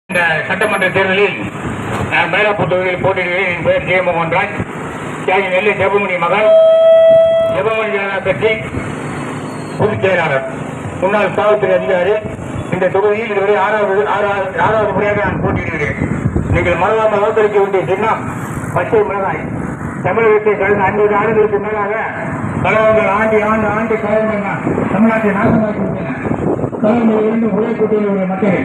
இந்த சட்டமன்ற தேர்தலில் மயிலாப்பூர் தொகுதியில் போட்டியிடுகிறேன். என் பெயர் ஜெயமோகன் ராஜ், தியாகி நெல்லை ஜெபமணி மகன், ஜெபமணி ஜனதா கட்சி பொதுச் செயலாளர், முன்னாள் காவல்துறை அதிகாரி. இந்த தொகுதியில் இதுவரை ஆறாவது முறையாக நான் போட்டியிடுகிறேன். நீங்கள் மறக்காமல் வாக்களிக்க வேண்டிய சின்னம் பச்சை மிளகாய். தமிழகத்தை கடந்த 50 ஆண்டுகளுக்கு மேலாக கலவரங்கள் ஆண்டு கலவரங்கள் தமிழ்நாட்டை நாசமாக்கி விட்டன. கலவரங்களிலிருந்து உழைப்புடைய மக்கள்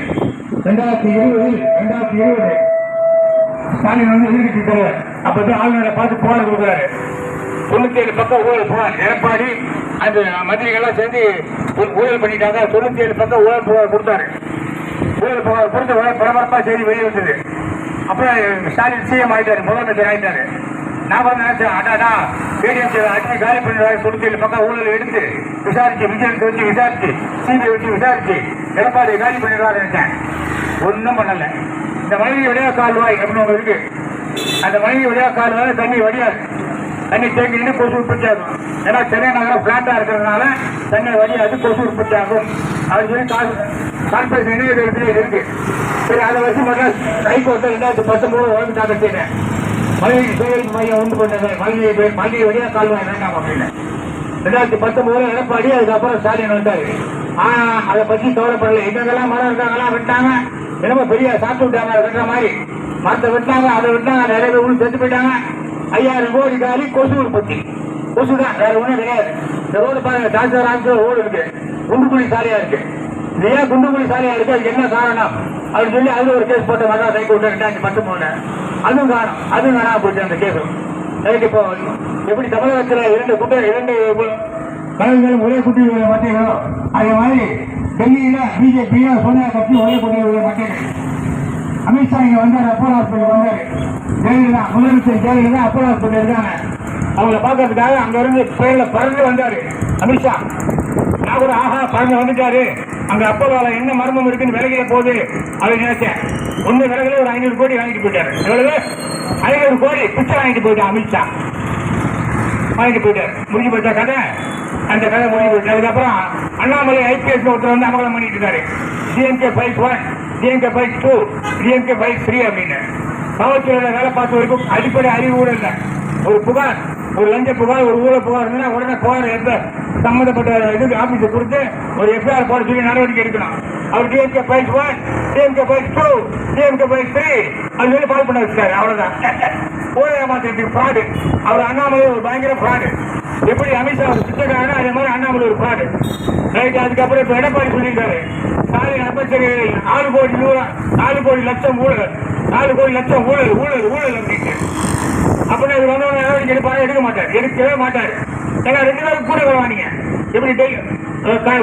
2020 ஸ்டாலின் வந்து எதிர்கட்சி தலைவர் அப்பதான் ஆளுநரை பார்த்து புகார் கொடுக்குறாரு. 97 பக்கம் ஊழல் புகார். எடப்பாடி அந்த மந்திரிகள்லாம் சேர்ந்து ஊழல் பண்ணிட்டாங்க. 97 பக்கம் ஊழல் புகார் கொடுத்தாரு. ஊழல் புகார் கொடுத்த பரபரப்பா செய்தி வெளியே வந்தது. அப்புறம் ஸ்டாலின் சிஎம் ஆயிட்டாரு, முதலமைச்சர் ஆயிட்டாரு. நான் வந்து நினைச்சேன், அடாடா பேடிஎம் அடிச்சு காலி பண்ணிடுவாங்க. 97 பக்கம் ஊழல் எடுத்து விசாரிச்சு, விஜயத்தை வச்சு விசாரிச்சு, சிபிஐ வச்சு விசாரிச்சு எடப்பாடி காலி பண்ணிடுவாரு நினைச்சேன். ஒன்றும் பண்ணல. இந்த மனைவி வழியா கால்வாய் அப்படின்னு ஒன்று இருக்கு. அந்த மனைவி வழியா கால்வாய் தண்ணி வடியாது. தண்ணி தேங்கி நின்று கொசு உற்பத்தி ஆகும். ஏன்னா சென்னை நகரம் பிளாட்டா இருக்கிறதுனால தண்ணி வடியாது, கொசு உற்பத்தி ஆகும். அது சொல்லி கார்பரேஷன் இணையதளத்திலே இருக்கு. சரி, அதை வச்சு மட்டும் ஹைகோர்ட்டில் 2019 வழக்கு தாக்கல் செய்தேன். மழைநீர் சேகரிப்பு மையம் உண்டு பண்ணது. மல்லிகை வழியா கால்வாய் வேண்டாம் அப்படின்னு 2019 எடப்பாடி, அதுக்கப்புறம் ஸ்டாலின் வந்தாரு. அதை பற்றி கவலைப்படல. எங்கெல்லாம் மரம் இருக்காங்கலாம் விட்டாங்க. என்னமோ பெரிய சாப்பிட்டு விட்டாங்க வெட்டுற மாதிரி. மரத்தை விட்டாங்க, அதை விட்டாங்க, நிறைய பேர் உள்ள செத்து போயிட்டாங்க. 5000 கோடி காலி கொசு உற்பத்தி. கொசு தான், வேற ஒன்றும் கிடையாது. இந்த ரோடு பாருங்க, டாக்டர் ரோடு இருக்கு, குண்டுக்குழி சாலையா இருக்கு. இது ஏன் குண்டுக்குழி சாலையா இருக்கு, அதுக்கு என்ன காரணம் அப்படின்னு சொல்லி அதுல ஒரு கேஸ் போட்ட மாதிரி ஹைகோர்ட் 2019 அதுவும் காரணம். அதுவும் காணாம போச்சு அந்த கேஸும். இப்போ எப்படி தமிழகத்தில் இரண்டு கலைஞர்களும் ஒரே குட்டியுடைய மட்டைகளோ அதே மாதிரி டெல்லியில பிஜேபி சோனியா கட்சி ஒரே குட்டியுடைய மட்டைகள். அமித்ஷா இங்க வந்தார், அப்போலோ ஹாஸ்பிட்டல் வந்தாரு. ஜெயலலிதா முதலமைச்சர் ஜெயலலிதா அப்போலோ ஹாஸ்பிட்டல் இருக்காங்க. அவங்களை பார்க்கறதுக்காக அங்க இருந்து ட்ரெயின்ல பறந்து வந்தாரு அமித்ஷா. நான் கூட ஆஹா பறந்து வந்துட்டாரு, அங்க அப்போலோல என்ன மர்மம் இருக்குன்னு விலகில போகுது அப்படின்னு நினைச்சேன். ஒண்ணு விலகில ஒரு 500 கோடி வாங்கிட்டு போயிட்டாரு. எவ்வளவு? 500 கோடி பிச்சை வாங்கிட்டு போயிட்டான் அமித்ஷா. வாங்கிட்டு போயிட்டாரு. முடிஞ்சு போயிட்டா கதை. அந்த கதை முடிஞ்சு போயிட்டு அதுக்கப்புறம் அண்ணாமலை ஐபிஎஸ் ஒருத்தர் வந்து அமகலம் பண்ணிட்டு இருக்காரு. DMK file 1, DMK file 2, DMK file 3 அப்படின்னு. காவல்துறையில வேலை பார்த்த வரைக்கும் அடிப்படை அறிவு கூட இல்லை. ஒரு புகார், ஒரு லஞ்ச புகார், ஒரு ஊழல் புகார் இருந்தா உடனே புகார் எடுத்து சம்பந்தப்பட்ட இதுக்கு ஆபீஸை கொடுத்து ஒரு எஃப்ஐஆர் போட சொல்லி நடவடிக்கை எடுக்கணும். அவர் DMK file 1, DMK file 2, DMK file 3 அது சொல்லி பால் பண்ண வச்சுட்டாரு. அவ்வளவுதான். ஊழல் ஏமாற்றத்துக்கு ஃப்ராடு. அவர் அண்ணாமலை ஒரு பயங்கர ஃப்ராடு. எப்படி அமித்ஷா ஒரு திட்டக்காரனா அதே மாதிரி அண்ணாமலை ஒரு ஃப்ராடு. ரைட். அதுக்கப்புறம் இப்ப எடப்பாடி சொல்லியிருக்காரு, ஸ்டாலின் அமைச்சர்கள் 4 கோடி லட்சம் ஊழல், 4 கோடி லட்சம் ஊழல் ஊழல் ஊழல் அப்படின்னு. அப்படின்னு அது வந்தவங்க நடவடிக்கை எடுக்க மாட்டார், எடுக்கவே மாட்டார். ஏன்னா 2 பேரும் கூட வருவானீங்க. எப்படி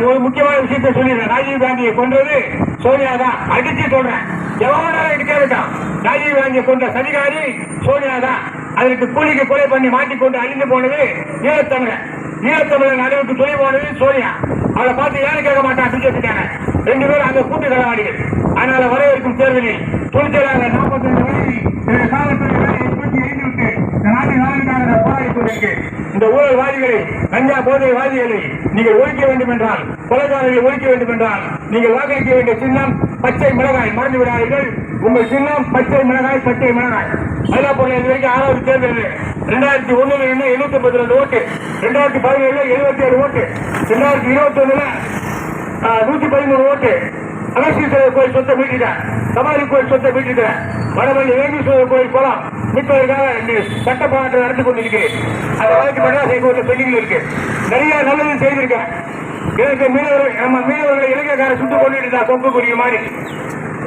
ஒரு முக்கியமான விஷயத்த சொல்லிடுறேன். ராஜீவ் காந்தியை கொன்றது சோனியா தான். அடிச்சு சொல்றேன், எவ்வளவு நேரம் எடுக்க வேண்டாம். ராஜீவ் காந்தியை கொண்ட சதிகாரி சோனியா தான். அதற்கு கூலிக்கு கொலை பண்ணி மாட்டிக்கொண்டு அழிந்து போனது ஈழத்தமிழன் அளவுக்கு துணை போனது சோனியா. அவளை பார்த்து யாரும் கேட்க மாட்டான் பிஜேபிக்கான. 2 பேரும் அந்த கூட்டு களவாடிகள். அதனால வரவிருக்கும் தேர்தலில் துணிச்சலாக 45 வயதில் காவல்துறை எறிந்துவிட்டு நாட்டை நாளுக்காக போராடி கொண்டிருக்கு. இந்த ஊழல்வாதிகளை, கஞ்சா போதைவாதிகளை நீங்கள் ஒழிக்க வேண்டும் என்றால், கொலைகாரர்களை ஒழிக்க வேண்டும் என்றால் நீங்கள் வாக்களிக்க வேண்டிய சின்னம் பச்சை மிளகாய். மறந்து விடாதீர்கள், உங்கள் சின்னம் பச்சை மிளகாய். பச்சை மிளகாய். மயிலாப்பூர்ல இது வரைக்கும் 6வது தேர்தல். 2001 752 ஓட்டு, 2017 77 ஓட்டு, 2021 113 ஓட்டு. அகஸ்தீஸ்வரர் கோயில் சொத்தை மீட்டிட்டேன், சமாதி கோயில் சொத்தை மீட்டிட்டேன், வடபள்ளி வேங்கீஸ்வரர் கோயில் குளம் மீட்பதற்காக சட்ட போராட்டம் நடத்தி கொண்டிருக்கிறேன். அந்த வழக்கு மெட்ராஸ் ஹைகோர்ட்ல பெண்டிங் இருக்கு. நிறைய நல்லது செய்திருக்கேன். எனக்கு நம்ம மீனவர்களை இலங்கைக்கார சுட்டு கொண்டுட்டு கொங்கு குருவி மாதிரி.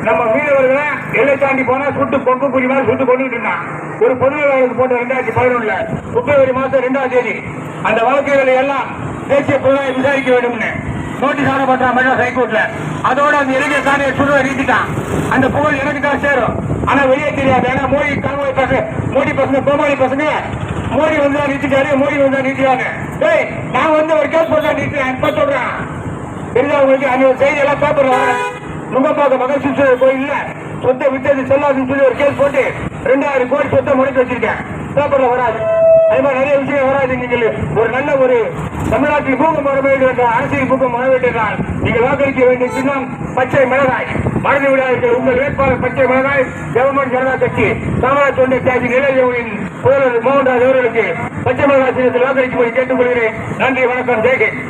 நம்ம மீனவர்களை எல்லை தாண்டி போனா சுட்டு கொங்கு குருவி மாதிரி சுட்டு கொண்டுட்டு இருந்தான். ஒரு பொது வழக்கு போட்ட 2011 பிப்ரவரி மாசம் 2ஆம் தேதி அந்த வழக்குகளை எல்லாம் தேசிய புலனாய்வு விசாரிக்க வேண்டும் நோட்டீஸ் ஆனப்பட்ட மெட்ராஸ் ஹைகோர்ட்ல. அதோட அந்த இலங்கைக்காரையை சுடுவ நீட்டிட்டான். அந்த புகழ் எனக்கு தான் சேரும், ஆனா வெளியே தெரியாது. ஏன்னா மோடி கால்வாய் மோடி பசங்க கோமாளி பசங்க மோடி வந்து நீட்டிட்டாரு, மோடி வந்து நீட்டுவாங்க. நான் வந்து ஒரு கேஸ் போட்டா நீட்டுறேன் இப்ப சொல்றேன். தெரிஞ்சா உங்களுக்கு அந்த செய்தி எல்லாம் பேப்பர்ல நுங்கப்பாக்க மகசீஸ்வரர் கோயில்ல சொத்தை விட்டது செல்லாதுன்னு சொல்லி ஒரு கேஸ் போட்டு 2000 கோடி சொத்தை முறைக்கு வச்சிருக்கேன். பேப்பர்ல வராது. அதே மாதிரி நிறைய விஷயம் வராது. நீங்கள் ஒரு நல்ல ஒரு தமிழ்நாட்டில் பூக்கம் வர வேண்டும் என்ற அரசியல் பூக்கம் வர வேண்டும் என்றால் நீங்கள் வாக்களிக்க வேண்டிய சின்னம் பச்சை மிளகாய். மறந்து விடாதீர்கள். உங்கள் வேட்பாளர் பச்சை மிளகாய் ஜெகமோகன் ஜனதா கட்சி சாமரா தொண்டை தியாகி நிலையவின் முதல்வர் மோகன்ராஜ் அவர்களுக்கு பச்சை மிளகாய் சின்னத்தில் வாக்களிக்கும்படி கேட்டுக்கொள்கிறேன். நன்றி, வணக்கம், ஜெய்ஹிந்த்.